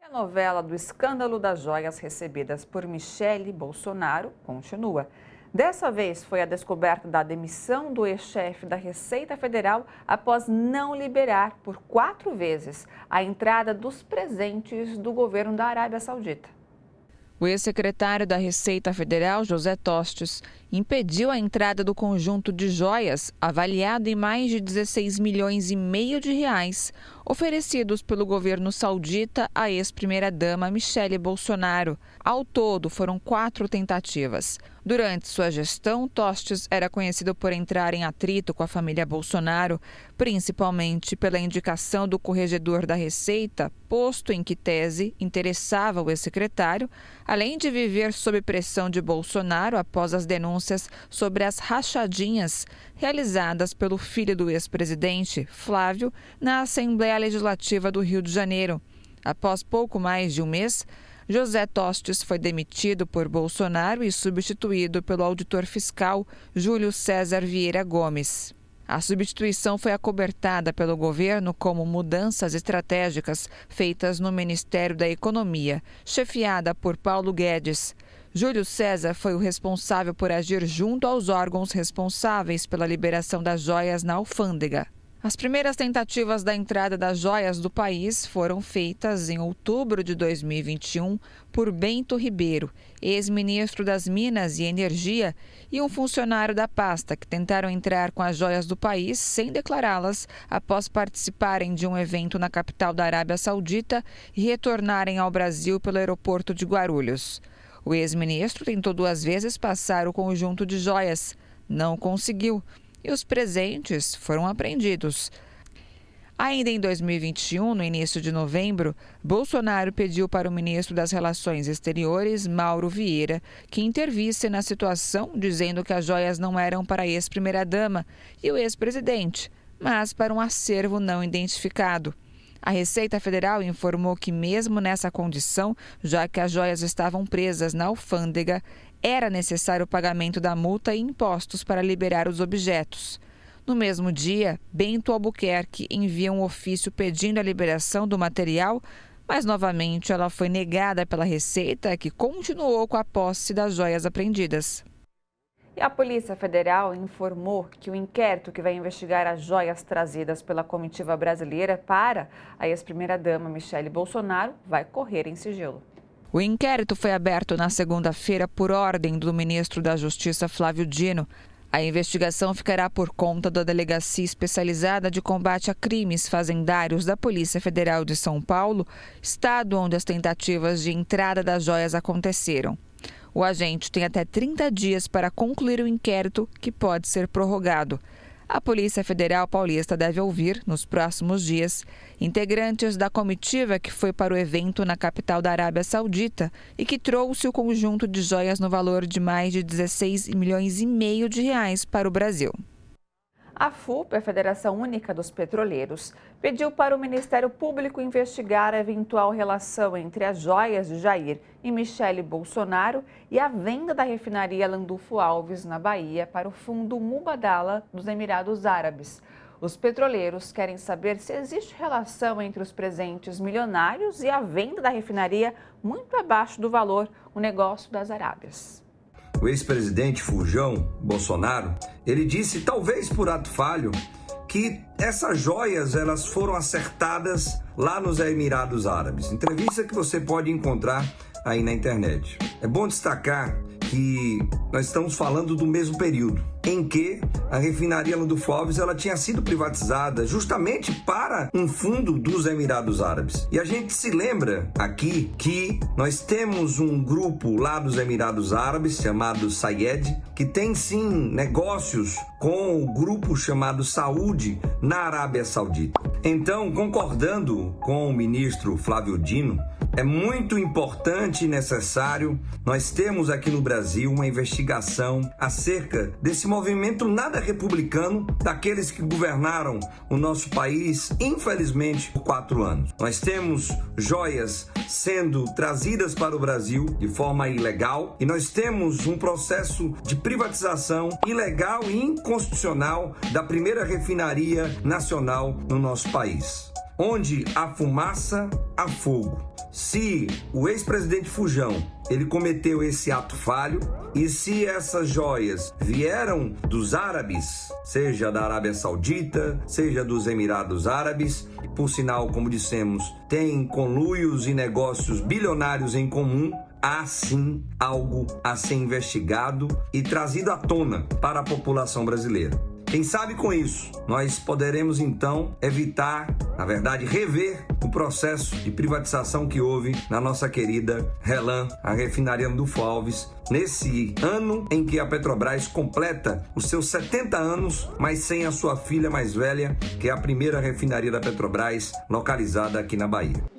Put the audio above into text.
A novela do escândalo das joias recebidas por Michele Bolsonaro continua. Dessa vez foi a descoberta da demissão do ex-chefe da Receita Federal após não liberar por 4 vezes a entrada dos presentes do governo da Arábia Saudita. O ex-secretário da Receita Federal, José Tostes, impediu a entrada do conjunto de joias, avaliado em mais de 16 milhões e meio de reais, oferecidos pelo governo saudita à ex-primeira-dama Michele Bolsonaro. Ao todo, foram 4 tentativas. Durante sua gestão, Tostes era conhecido por entrar em atrito com a família Bolsonaro, principalmente pela indicação do corregedor da Receita, posto em que tese interessava o ex-secretário, além de viver sob pressão de Bolsonaro após as denúncias sobre as rachadinhas realizadas pelo filho do ex-presidente, Flávio, na Assembleia Legislativa do Rio de Janeiro. Após pouco mais de um mês, José Tostes foi demitido por Bolsonaro e substituído pelo auditor fiscal Júlio César Vieira Gomes. A substituição foi acobertada pelo governo como mudanças estratégicas feitas no Ministério da Economia, chefiada por Paulo Guedes. Júlio César foi o responsável por agir junto aos órgãos responsáveis pela liberação das joias na alfândega. As primeiras tentativas da entrada das joias do país foram feitas em outubro de 2021 por Bento Ribeiro, ex-ministro das Minas e Energia, e um funcionário da pasta que tentaram entrar com as joias do país sem declará-las após participarem de um evento na capital da Arábia Saudita e retornarem ao Brasil pelo aeroporto de Guarulhos. O ex-ministro tentou 2 vezes passar o conjunto de joias. Não conseguiu. E os presentes foram apreendidos. Ainda em 2021, no início de novembro, Bolsonaro pediu para o ministro das Relações Exteriores, Mauro Vieira, que intervisse na situação, dizendo que as joias não eram para a ex-primeira-dama e o ex-presidente, mas para um acervo não identificado. A Receita Federal informou que, mesmo nessa condição, já que as joias estavam presas na alfândega, era necessário o pagamento da multa e impostos para liberar os objetos. No mesmo dia, Bento Albuquerque envia um ofício pedindo a liberação do material, mas novamente ela foi negada pela Receita, que continuou com a posse das joias apreendidas. E a Polícia Federal informou que o inquérito que vai investigar as joias trazidas pela comitiva brasileira para a ex-primeira-dama Michele Bolsonaro vai correr em sigilo. O inquérito foi aberto na segunda-feira por ordem do ministro da Justiça, Flávio Dino. A investigação ficará por conta da Delegacia Especializada de Combate a Crimes Fazendários da Polícia Federal de São Paulo, estado onde as tentativas de entrada das joias aconteceram. O agente tem até 30 dias para concluir o inquérito, que pode ser prorrogado. A Polícia Federal Paulista deve ouvir, nos próximos dias, integrantes da comitiva que foi para o evento na capital da Arábia Saudita e que trouxe o conjunto de joias no valor de mais de 16 milhões e meio de reais para o Brasil. A FUP, a Federação Única dos Petroleiros, pediu para o Ministério Público investigar a eventual relação entre as joias de Jair e Michele Bolsonaro e a venda da refinaria Landulfo Alves, na Bahia, para o fundo Mubadala dos Emirados Árabes. Os petroleiros querem saber se existe relação entre os presentes milionários e a venda da refinaria muito abaixo do valor, o negócio das Arábias. O ex-presidente Fujão Bolsonaro, ele disse, talvez por ato falho, que essas joias elas foram acertadas lá nos Emirados Árabes. Entrevista que você pode encontrar aí na internet. É bom destacar que nós estamos falando do mesmo período em que a refinaria Landulfo Alves ela tinha sido privatizada justamente para um fundo dos Emirados Árabes. E a gente se lembra aqui que nós temos um grupo lá dos Emirados Árabes chamado Sayed, que tem sim negócios com o grupo chamado Saúde na Arábia Saudita. Então, concordando com o ministro Flávio Dino, é muito importante e necessário nós termos aqui no Brasil uma investigação acerca desse movimento nada republicano daqueles que governaram o nosso país, infelizmente, por 4 anos. Nós temos joias sendo trazidas para o Brasil de forma ilegal e nós temos um processo de privatização ilegal e inconstitucional da primeira refinaria nacional no nosso país. onde há fumaça, há fogo. Se o ex-presidente Fujão, ele cometeu esse ato falho, e se essas joias vieram dos árabes, seja da Arábia Saudita, seja dos Emirados Árabes, por sinal, como dissemos, tem conluios e negócios bilionários em comum, há sim algo a ser investigado e trazido à tona para a população brasileira. Quem sabe com isso, nós poderemos então evitar, na verdade, rever o processo de privatização que houve na nossa querida RLAM, a refinaria Randolfo Alves, nesse ano em que a Petrobras completa os seus 70 anos, mas sem a sua filha mais velha, que é a primeira refinaria da Petrobras, localizada aqui na Bahia.